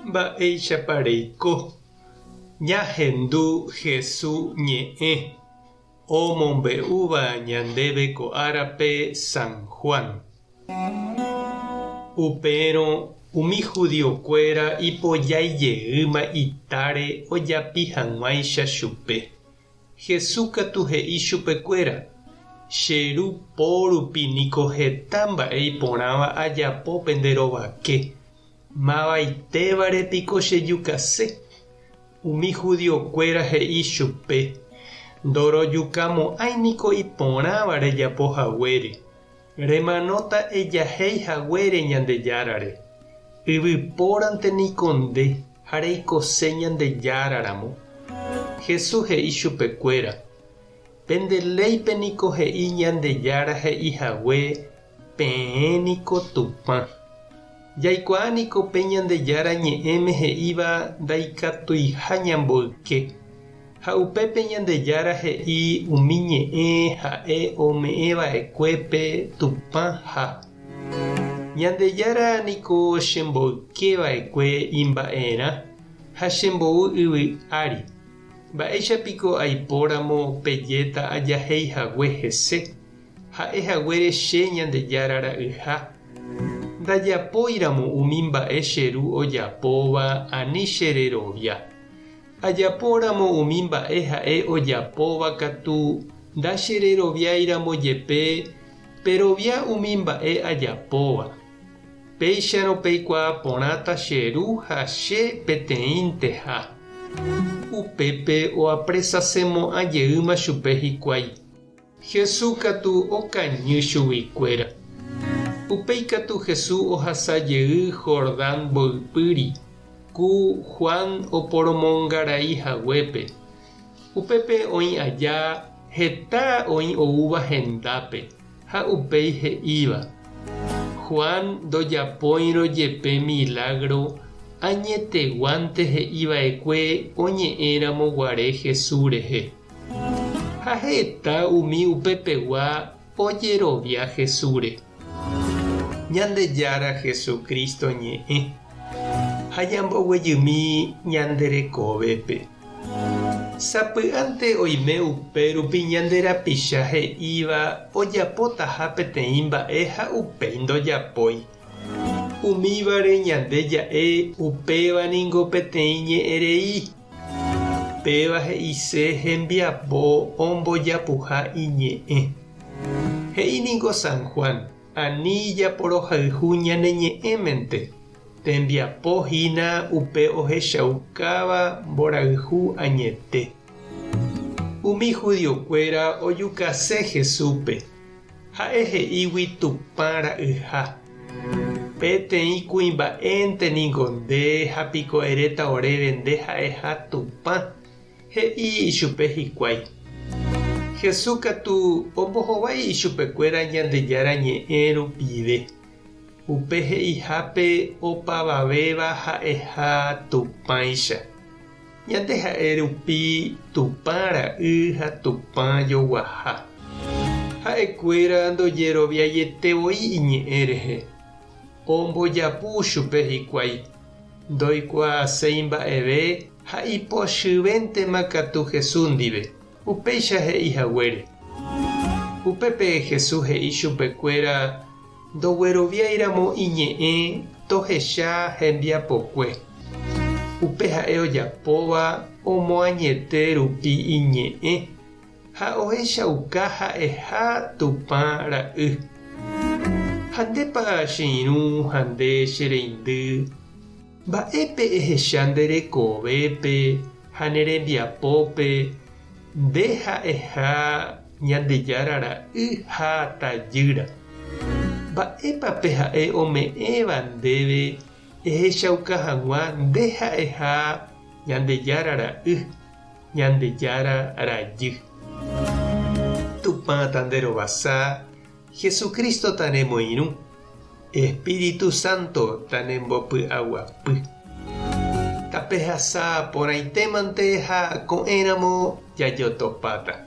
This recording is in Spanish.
mba'eichapareiko ñahendu Jesús ñe'ẽ omombe'úva ñandéve ko árape San Juan. Upérõ umi judiokuéra ipojaijeyýma itáre ojapi hag̃uáicha chupe. Jesús katu he'i chupekuéra: che ru pórupi niko heta mba'e iporãva ajapo pende rovake. Mavaitevárepiko chejukase. Umi judiokuéra he'i chupe: ndorojukamo'ãiniko iporãva rejapohaguére. Remanóta ejahéi haguére Ñandejárare. Yvypórante niko nde ha reikose Ñandejáraramo. Jesús he'i chupekuéra: pendeléipe niko he'i Ñandejára he'ihague peẽniko Tupã. Jaikuaániko pe Ñandejára ñe'ẽme he'íva ndaikatuiha ñamboyke. Ha upépe Ñandejára he'i umi ñe'ẽ ha'e ome'ẽva'ekuépe Tupã ha Ñandejára niko chemboykeva'ekue imba'erã ha chembou yvy ári. Mba'éichapiko aipóramo pejéta ajahéihague hese. Ha'ehaguére che Ñandejára ra'yha. Ndajapóiramo umi mba'e che ru ojapóva ani chererovia. Ajapóramo umi mba'e ha'e ojapóva katu ndachereroviáiramo jepe perovia umi mba'e ajapóva. Péicharõ peikuaa porãta che ru ha che peteĩnteha. Upépe oapresasemo'ãjeýma chupe hikuái. Jesús katu okañy chuguikuéra. Upéi katu Jesús ohasajey Jordán mboypýri ku Juan oporomongarai haguépe. Upépe oĩ aja heta oĩ oúva hendápe ha upéi he'íva: Juan ndojapóirõ jepe milagro añeteguánte he'íva'ekue oñe'ẽramo guare Jesús rehe. Ha heta umi upépegua ojerovia Jesúre. Ñandejára Jesucristo ñe'ẽ ha ñamboguejymi ñanderekovépe. Sapy'ánte oime upérupi ñanderapicha he'íva ojapótaha peteĩ mba'e ha upéi ndojapói. Umívare ñandeja'e upévaniko peteĩ ñe'ẽrei. Péva he'ise hembiapo ombojapuha iñe'ẽ. He'íniko San Juan: ani japorohayhu ñane ñe'ẽmente. Tembiapohína upe ohechaukáva mborayhu añete. Umi judiokuéra ojukase Jesúspe. Ha'e he'ígui Tupã ra'yha. Peteĩ kuimba'énte niko nde ha piko'eréta oréve nde ha'eha Tupã, he'i ichupe hikuái. Jesús katu ombohovái ichupekuéra Ñandejára ñe'ẽ rupive. Upe he'ihápe opavavéva ha'eha Tupãicha. Ñande ha'e rupi Tupã ra'y ha Tupã joguaha. Ha'ekuéra ndojeroviajetevoi iñe'ẽ rehe. Ombojapu chupe hikuái. Ndoikuaaséi mba'eve ha ipochyvéntema katu Jesús ndive. Upéicha he'ihaguére. Upépe Jesús he'i chupekuéra ndogueroviáiramo iñe'ẽ tohecha hembiapokue. Upe ha'e ojapóva omoañete rupi iñe'ẽ ha ohechauka ha'eha Tupã ra'y. Ha ndépa che irũ ha nde che reindy, mba'épe ehecha nderekovépe ha nerembiapópe nde ha'eha Ñandejára ra'y ha tajýra. Mba'épape ha'e ome'ẽva ndéve ehechauka hag̃ua nde ha'eha Ñandejára ra'y, Ñandejára rajy. Tupã tanderovasa, Jesucristo tanemoirũ, Espíritu Santo tanembopy'aguapy. Tapehasa porãitémante ha ko'ẽramo jajotopáta.